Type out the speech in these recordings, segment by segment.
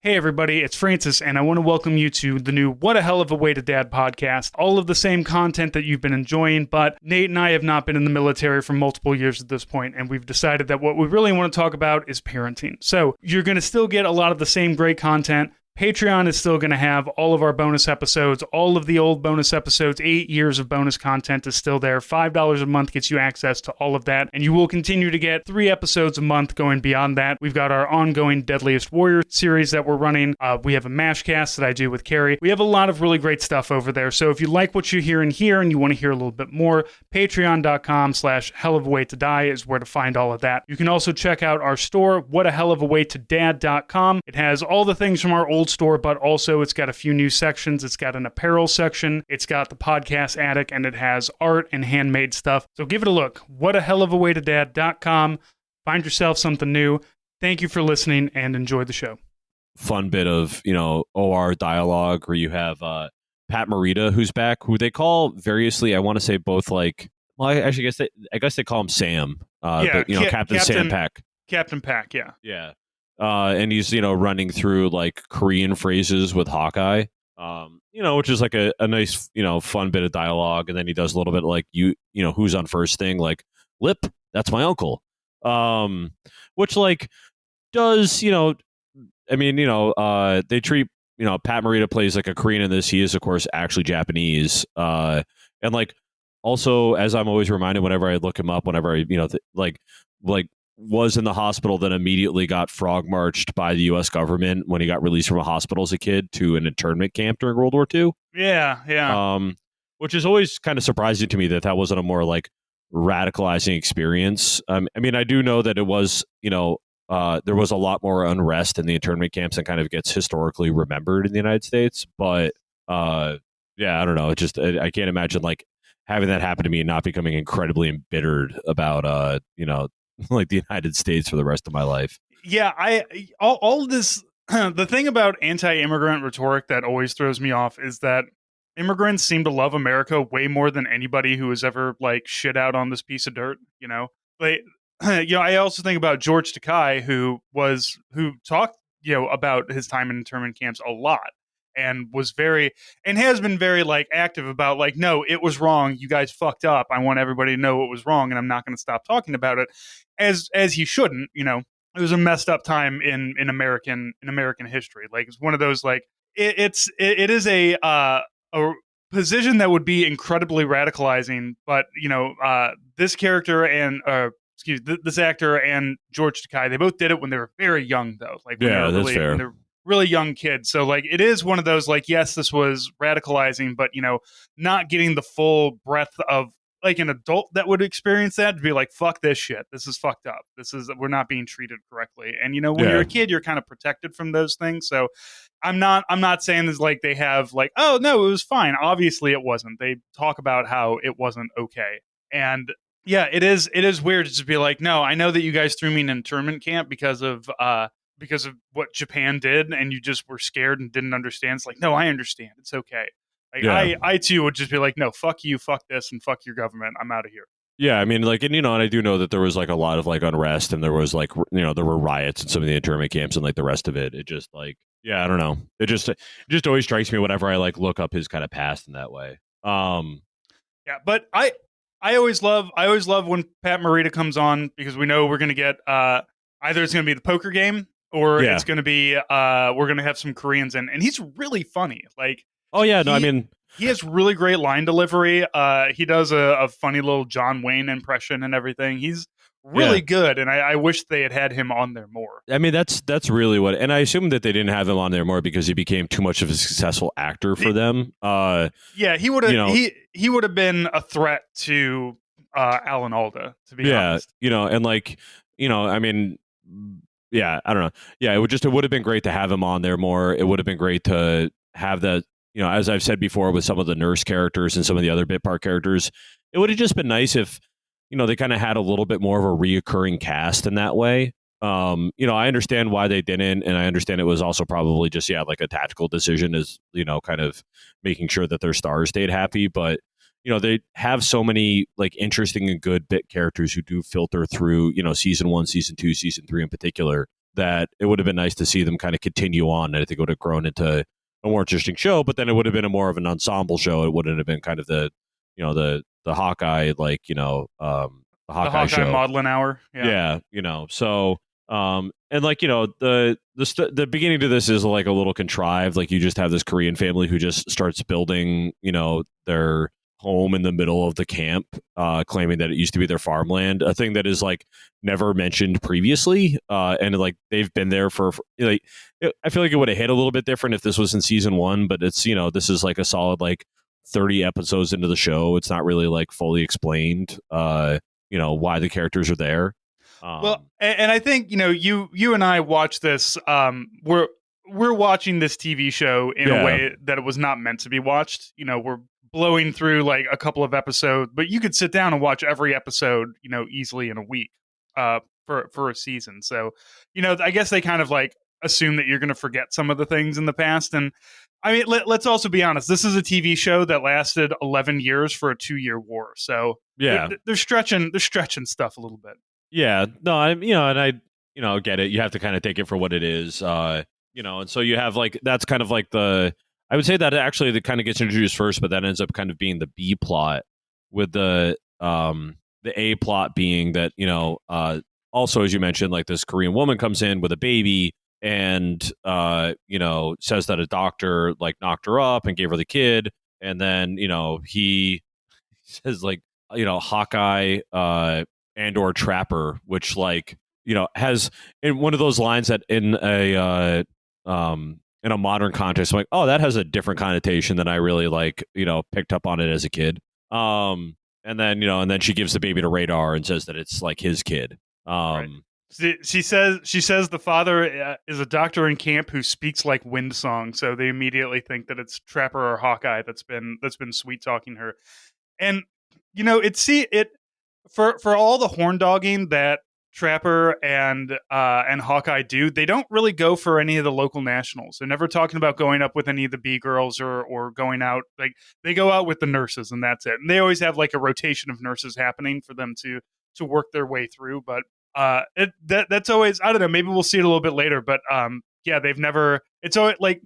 Hey everybody, it's Francis, and I want to welcome you to the new What a Hell of a Way to Dad podcast. All of the same content that you've been enjoying, but Nate and I have not been in the military for multiple years at this point, and we've decided that what we really want to talk about is parenting. So you're going to still get a lot of the same great content. Patreon is still going to have all of our bonus episodes, all of the old bonus episodes, 8 years of bonus content is still there. $5 a month gets you access to all of that, and you will continue to get 3 episodes a month going beyond that. We've got our ongoing Deadliest Warrior series that we're running. We have a MASHCast that I do with Carey. We have a lot of really great stuff over there, so if you like what you're hearing here and you want to hear a little bit more, patreon.com/hellofawaytodie is where to find all of that. You can also check out our store, whatahellofawaytodad.com. It has all the things from our old store, but also it's got a few new sections. It's got an apparel section, it's got the podcast attic, and it has art and handmade stuff. So give it a look. whatahellofawaytodad.com. Find yourself something new. Thank you for listening and enjoy the show. Fun bit of, OR dialogue where you have Pat Morita, who's back, who they call variously, I want to say both I guess they call him Sam. Captain Sam Pack. Captain Pack, yeah. Yeah. And he's, running through like Korean phrases with Hawkeye, which is like a nice, fun bit of dialogue. And then he does a little bit like, who's on first thing, like Lip, that's my uncle. Which like does, they treat, Pat Morita plays like a Korean in this. He is, of course, actually Japanese. And like, also, as I'm always reminded whenever I look him up, whenever I, was in the hospital, then immediately got frog marched by the U.S. government when he got released from a hospital as a kid to an internment camp during World War II. Yeah. Which is always kind of surprising to me that wasn't a more like radicalizing experience. I do know that it was, there was a lot more unrest in the internment camps and kind of gets historically remembered in the United States. But I don't know. I can't imagine like having that happen to me and not becoming incredibly embittered about, like the United States for the rest of my life. Yeah, all of this, the thing about anti-immigrant rhetoric that always throws me off is that immigrants seem to love America way more than anybody who has ever like shit out on this piece of dirt, I also think about George Takei, who talked, about his time in internment camps a lot. And has been very like active about like, no, it was wrong. You guys fucked up. I want everybody to know it was wrong, and I'm not going to stop talking about it, as he shouldn't. It was a messed up time in American history. Like it's one of those like it is a position that would be incredibly radicalizing. But this character and this actor and George Takei, they both did it when they were very young, though. Like that's fair. When they're really young kids. So like it is one of those like, yes, this was radicalizing, but not getting the full breadth of like an adult that would experience that to be like, fuck this shit. This is fucked up. We're not being treated correctly. And when you're a kid, you're kind of protected from those things. So I'm not saying this like they have like, oh no, it was fine. Obviously it wasn't. They talk about how it wasn't okay. And yeah, it is weird to just be like, no, I know that you guys threw me in an internment camp because of what Japan did, and you just were scared and didn't understand. It's like, no, I understand. It's okay. Like, yeah. I too would just be like, no, fuck you, fuck this, and fuck your government. I'm out of here. Yeah, and I do know that there was like a lot of like unrest, and there was like, there were riots in some of the internment camps and like the rest of it. It just like, I don't know. It just always strikes me whenever I like look up his kind of past in that way. Yeah, but I always love when Pat Morita comes on, because we know we're going to get either it's going to be the poker game, or it's going to be we're going to have some Koreans in, and he's really funny. Like, oh yeah, he has really great line delivery. He does a funny little John Wayne impression and everything. He's really good, and I wish they had him on there more. I mean, that's really what, and I assume that they didn't have him on there more because he became too much of a successful actor for them. He would have he would have been a threat to Alan Alda, to be honest. And like, I mean. Yeah, I don't know. Yeah, it would have been great to have him on there more. It would have been great to have the, as I've said before, with some of the nurse characters and some of the other bit part characters, it would have just been nice if, they kind of had a little bit more of a reoccurring cast in that way. I understand why they didn't, and I understand it was also probably just, like a tactical decision is, kind of making sure that their stars stayed happy. But, they have so many like interesting and good bit characters who do filter through, season 1, season 2, season 3 in particular. that it would have been nice to see them kind of continue on, and I think it would have grown into a more interesting show. But then it would have been a more of an ensemble show. It wouldn't have been kind of the Hawkeye, the The Hawkeye Hawkeye show. Maudlin Hour. Yeah. Yeah, so and the beginning to this is like a little contrived. Like you just have this Korean family who just starts building, their home in the middle of the camp, claiming that it used to be their farmland, a thing that is like never mentioned previously. And like they've been there I feel like it would have hit a little bit different if this was in season 1, but it's, this is like a solid like 30 episodes into the show. It's not really like fully explained, why the characters are there. Well, and I think you and I watch this. We're watching this TV show in a way that it was not meant to be watched. We're blowing through like a couple of episodes, but you could sit down and watch every episode, easily in a week, for a season. So, I guess they kind of like assume that you're going to forget some of the things in the past. And I mean, let's also be honest. This is a TV show that lasted 11 years for a 2-year war. So yeah, they're stretching stuff a little bit. Yeah, no, and I get it. You have to kind of take it for what it is, and so you have like that's kind of like I would say that actually that kind of gets introduced first, but that ends up kind of being the B plot, with the A plot being that also, as you mentioned, like this Korean woman comes in with a baby and says that a doctor like knocked her up and gave her the kid, and then he says like Hawkeye and or Trapper, which like has in one of those lines that in a modern context, I'm like, oh, that has a different connotation than I really like picked up on it as a kid. And then she gives the baby to Radar and says that it's like his kid. Right. She says the father is a doctor in camp who speaks like wind song, so they immediately think that it's Trapper or Hawkeye that's been sweet talking her. And for all the horn dogging that Trapper and Hawkeye do, they don't really go for any of the local nationals. They're never talking about going up with any of the B girls or going out. Like they go out with the nurses and that's it. And they always have like a rotation of nurses happening for them to work their way through. But that's always, I don't know, maybe we'll see it a little bit later. But yeah, they've never. It's always like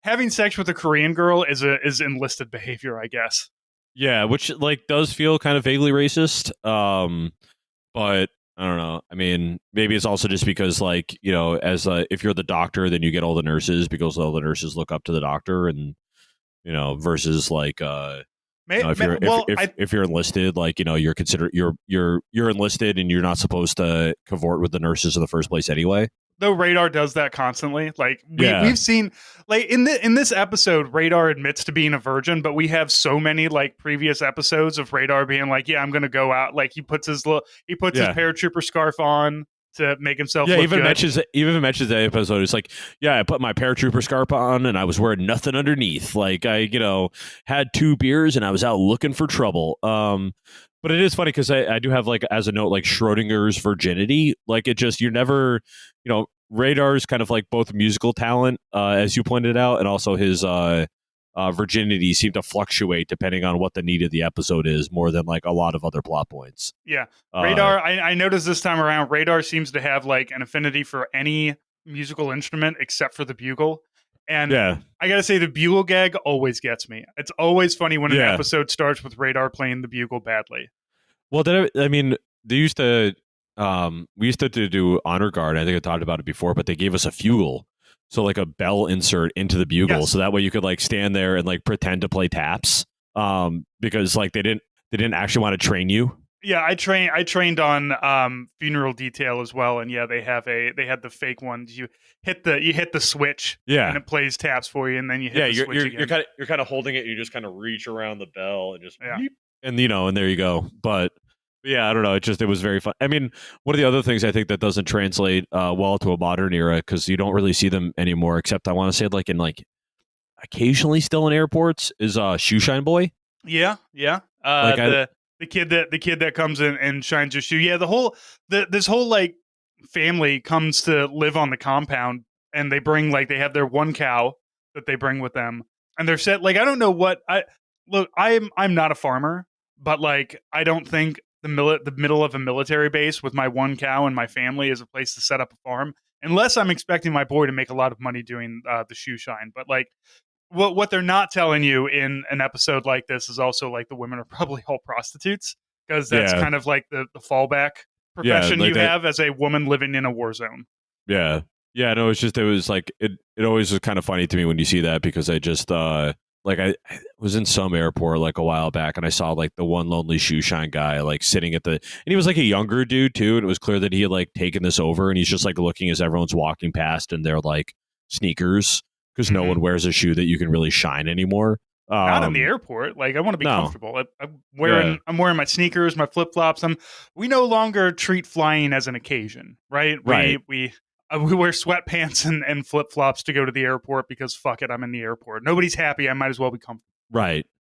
having sex with a Korean girl is enlisted behavior, I guess. Yeah, which like does feel kind of vaguely racist. But I don't know. I mean, maybe it's also just because like, as if you're the doctor, then you get all the nurses because all the nurses look up to the doctor, and versus like if you're enlisted, like you're considered you're enlisted and you're not supposed to cavort with the nurses in the first place anyway. Though Radar does that constantly. Like we've seen like in this episode, Radar admits to being a virgin, but we have so many like previous episodes of Radar being like, yeah, I'm going to go out. Like he puts his paratrooper scarf on to make himself look even good. mentions that episode. It's like, yeah, I put my paratrooper scarf on and I was wearing nothing underneath. Like I, had 2 beers and I was out looking for trouble. But it is funny because I do have like as a note like Schrödinger's virginity. Like it just you're never, Radar's kind of like both musical talent, as you pointed out, and also his virginity seem to fluctuate depending on what the need of the episode is, more than like a lot of other plot points. Yeah, Radar. I noticed this time around, Radar seems to have like an affinity for any musical instrument except for the bugle. And I gotta say, the bugle gag always gets me. It's always funny when an episode starts with Radar playing the bugle badly. Well, I mean, they used to, we used to do Honor Guard. I think I talked about it before, but they gave us a fugal, so like a bell insert into the bugle, so that way you could like stand there and like pretend to play taps, because like they didn't actually want to train you. Yeah, I trained on funeral detail as well, and yeah, they had the fake ones. You hit the switch, and it plays taps for you, and then you hit the switch again. You're kind of holding it. You just kind of reach around the bell and just beep, and and there you go. But yeah, I don't know. It was very fun. I mean, one of the other things I think that doesn't translate well to a modern era, because you don't really see them anymore, except I want to say like in like occasionally still in airports, is Shoeshine Boy. Yeah. The kid that comes in and shines your shoe. Yeah, this whole like family comes to live on the compound, and they bring like they have their one cow that they bring with them, and they're set like I don't know what I'm not a farmer, but like I don't think the middle of a military base with my one cow and my family is a place to set up a farm. unless I'm expecting my boy to make a lot of money doing the shoe shine. But like, what they're not telling you in an episode like this is also like the women are probably all prostitutes, because that's Yeah. kind of like the fallback Yeah, profession like you that. have as a woman living in a war zone. Yeah. Yeah, no, it's just it was like it always was kind of funny to me when you see that, because I just like I was in some airport like a while back, and I saw like the one lonely shoe shine guy like sitting at the, and he was like a younger dude too, and it was clear that he had like taken this over, and he's just like looking as everyone's walking past in their like sneakers, because no Mhm. one wears a shoe that you can really shine anymore. Not in the airport. Like, I want to be No. comfortable. I'm Yeah. wearing my sneakers, my flip flops. We no longer treat flying as an occasion, right? Right. We wear sweatpants and flip flops to go to the airport because fuck it, I'm in the airport. Nobody's happy. I might as well be comfortable. Right.